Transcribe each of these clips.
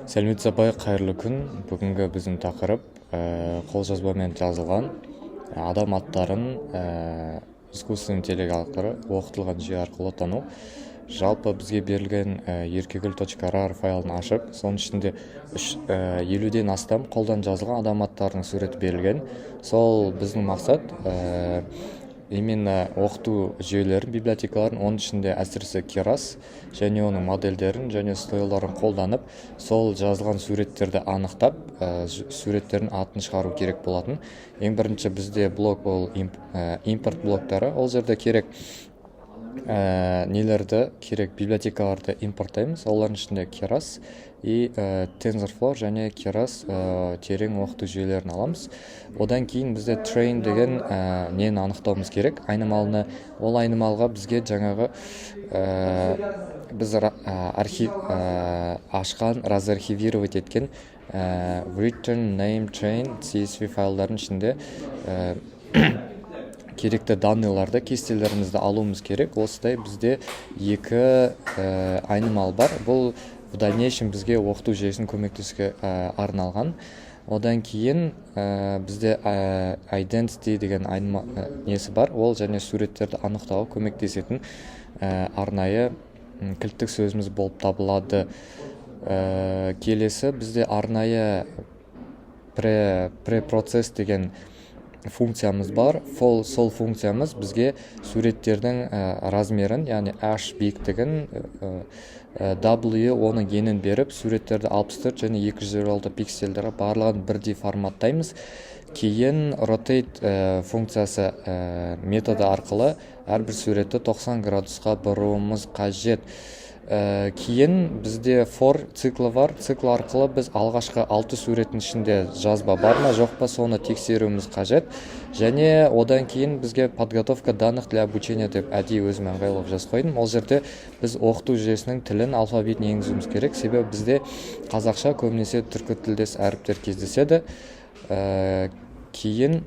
Сәлеметсіз апай, қайырлы күн. Бүгінгі біздің тақырып қолжазбамен жазылған адам аттарын искусственный интеллект арқылы оқытылған жүйе арқылы тану. Жалпы бізге берілген erkegul.rar файлын ашып, соның ішінде 50-ден астам қолдан жазылған адам аттарының суреті берілген. Сол біздің мақсат именно оқыту жүйелерін, библиотекаларын, оның ішінде әсіресе Keras және оның модельдерін және стойларын қолданып, сол жазылған суреттерді анықтап, суреттердің атын шығару керек болатын. Ең бірінші бізде блок ол импорт блоктары. Ол жерде керек нелерді, керек библиотекаларды импорттаймыз. Олардың ішінде Keras и TensorFlow және Keras терең оқыту жүйелерін аламыз. Одан кейін бізде train деген нені анықтауымыз керек. Айнымалыны, ол айнымалға бізге жаңағы біз ашқан, разархивировать еткен return name train CSV файлдардың ішінде керекті данныйларды, кестелерімізді алуымыз керек. Осыдай бізде екі айнымал бар. Бұл в дальнейшем бізге оқыту жүйесін көмектесуге арналған. Одан кейін бізде identity деген несі бар. Ол және суреттерді анықтауға көмектесетін арнайы кілттік сөзіміз болып табылады. Келесі бізде арнайы препроцесс деген функциямыз бар. Сол функциямыз бізге суреттердің размерін, яғни h биіктігін, W оның енін беріп, суреттерді 64 және 256 пиксельдері барлығын бірдей форматтаймыз. Кейін rotate функциясы методы арқылы әрбір суретті 90 градусқа бұруымыз қажет. Кейін бізде for циклы бар. Цикл арқылы біз алғашқы 6 суреттің ішінде жазба бар ма, жоқ па, соны тексеруіміз қажет. Және одан кейін бізге подготовка данных для обучения деп әдейі өзім ыңғайлап жазып қойдым. Ол жерде біз оқыту жүйесінің тілін, алфавитін енгізуіміз керек. Себебі бізде қазақша көбінесе түркі тілдес әріптер кездеседі. Кейін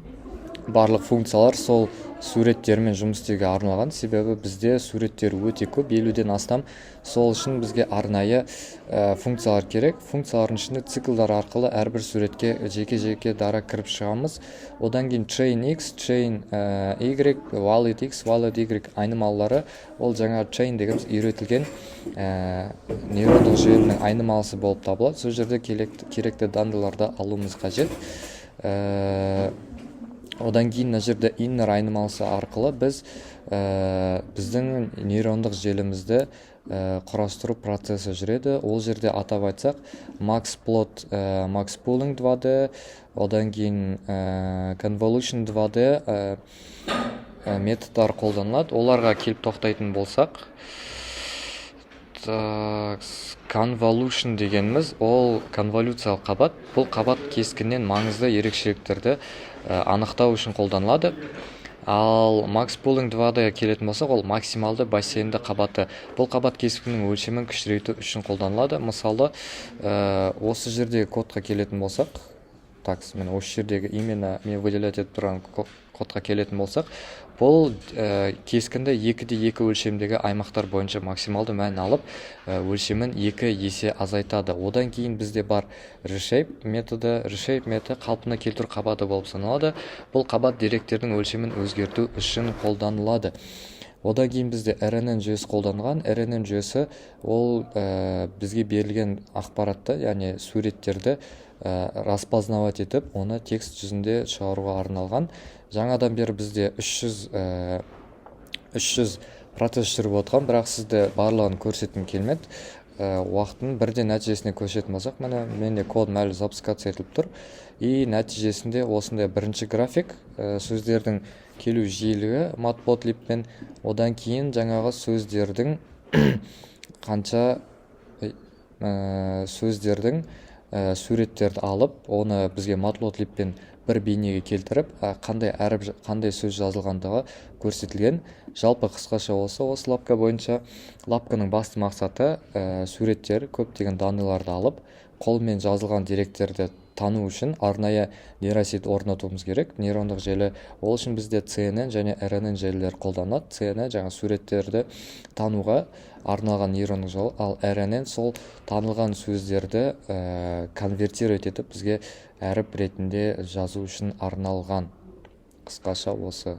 барлық функциялар сол суреттермен жұмыс істеуге арналған. Себебі бізде суреттер өте көп, 50-ден астам. Сол үшін бізге арнайы функциялар керек. Функциялардың ішінде циклдар арқылы әрбір суретке жеке-жеке дара кіріп шығамыз. Одан кейін chain x, chain y, wallet x, wallet y айнымалылары. Ол жаңа chain дегеніміз үйретілген нейрондық желінің айнымалысы болып табылады. Сол жерде керекті данныйларды алуымыз қажет. Одан кейін мына жерде inner айнымалысы арқылы біз біздің нейрондық желімізді құрастыру процесі жүреді. Ол жерде атап айтсақ, maxplot, maxpooling 2D, одан кейін convolution 2D методтар қолданылады. Оларға келіп тоқтайтын болсақ, convolution дегеніміз ол конволюциялық қабат. Бұл қабат кескіннен маңызды ерекшеліктерді анықтау үшін қолданылады. Ал maxpooling 2D келетін болсақ, ол максималды бассейнді қабаты. Бұл қабат кескіннің өлшемін кішірейту үшін қолданылады. Мысалы, осы жердегі кодқа келетін болсақ, мен осы жердегі именно мен выделять етіп тұрған кодқа келетін болсақ, бұл кескінді 2:2 өлшемдегі аймақтар бойынша максималды мән алып, өлшемін 2 есе азайтады. Одан кейін бізде бар reshape методы. Reshape методы қалпына келтіру қабаты болып саналады. Бұл қабат деректердің өлшемін өзгерту үшін қолданылады. Одан кейін бізде RNN жүйесі қолданған. RNN жүйесі ол бізге берілген ақпаратты, яғни суреттерді распознавать етіп, оны текст жүзінде шығаруға арналған. Жаңадан бері бізде 300 процесс жүріп отқан, бірақ сізді барлығын көрсеткім келмеді. Уақытын бірден нәтижесіне көшетін болсақ, менде кодым әлі запускация етіліп тұр. И нәтижесінде осындай бірінші график, сөздердің келу жиілігі matplotlibпен, одан кейін жаңағы сөздердің қанша сөздердің суреттерді алып, оны бізге matplotlibпен бір бейнеге келтіріп, қандай сөз жазылғандығы көрсетілген. Жалпы қысқаша осы лапка бойынша. Лапканың басты мақсаты суреттер, көптеген данныйларды алып, қолмен жазылған деректерді тану үшін арнайы нейросет орнатуымыз керек. Нейрондық желі ол үшін бізде CNN және RNN желілер қолданады. CNN жаңа суреттерді тануға арналған нейрондық желі, ал RNN сол танылған сөздерді конвертировать етіп бізге әріп ретінде жазу үшін арналған. Қысқаша осы.